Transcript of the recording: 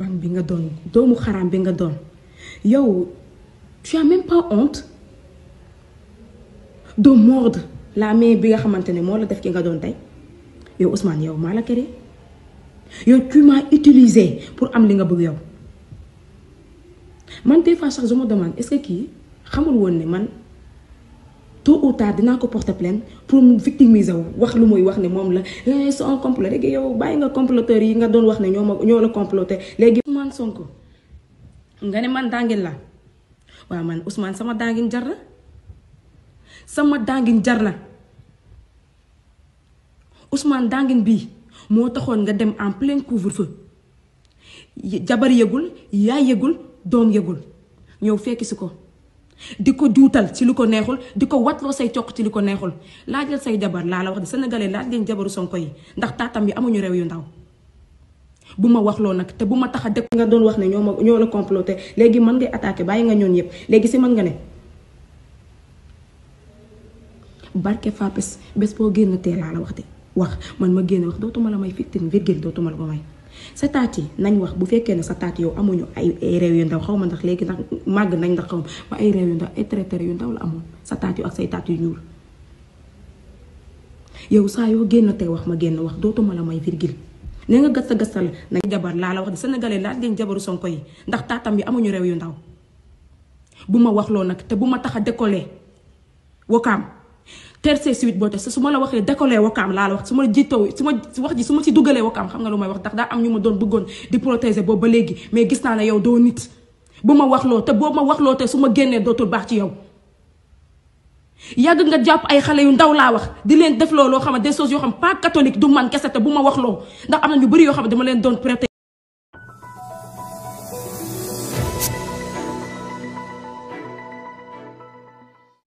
femme bi nga doon doomu xaraam bi nga doon yow tu as même pas honte de mordre la main bi nga xamante ne moo la def ki nga doon tey yow Ousmane yow maa la kere yow tu m'as utilisé pour am li nga bëgg yow man des fois sax je me demande est-ce que kii xamul woon ne man tôt ou tard dinaa ko porter plainte pour mu victimiser wu wax lu muy wax ne moom la c'est un complot léegi yow bàyyi nga comploteurs yi nga doon wax ne ñoo la comploté léegi Ousmane Sonko nga ne man dangin la waaw man Ousmane sama dangin jar na sama dangin jar na Ousmane dangin bii moo taxoon nga dem en plein couvre-feu jabar yëgul yaay yëgul doom yëgul ñëw fekki si ko di ko juutal ci lu ko neexul di ko watloo say coq ci lu ko neexul laajal say jabar laa la wax di sénégalais laaj leen jabaru Sonko yi ndax taatam yi amuñu réew yu ndaw bu ma waxloo nag te bu ma tax a dëkk nga doon wax ne ñoo la comploté léegi mën ngay attaqué bàyyi nga ñoon yëpp léegi si mën nga ne barke Fapes bés boo génn tee laa la wax de wax man ma génn wax dootuma la may victime virgule dootuma la ko may sa taat yi nañ wax bu fekkee ne sa taat yow amuñu ay réew yu ndaw xaw ma ndax léegi ndax màgg nañ ndax xaw ma ay réew yu ndaw ay traiteur yu ndaw la amoon sa taat yu ak say taat yu ñuul yow saa yoo génn tey wax ma génn wax dootuma la may virgule nee nga gasta gastal nañ jabar laa la wax di sénégalais laaj leen jabaru Sonko yi ndax taatam yi amuñu réew yu ndaw bu ma waxloo nag te bu ma tax a décoller Wakaam terce suite boo te su ma la waxee décoller Wakaam laa la wax su ma jiitoo su ma wax ji su ma si dugalee Wakaam xam nga lu may wax ndax daa am ñu ma doon bëggoon di protéger boobu ba léegi mais gis naa ne yow doo nit bu ma waxloo te boo ma waxloo te su ma génnee dootul baax ci yow yàgg nga jàpp ay xale yu ndaw laa wax di leen def loo xam ne des choses yoo xam pas catholique du man kese te bu ma waxloo ndax am na ñu bëri yoo xam ne dama leen doon prêter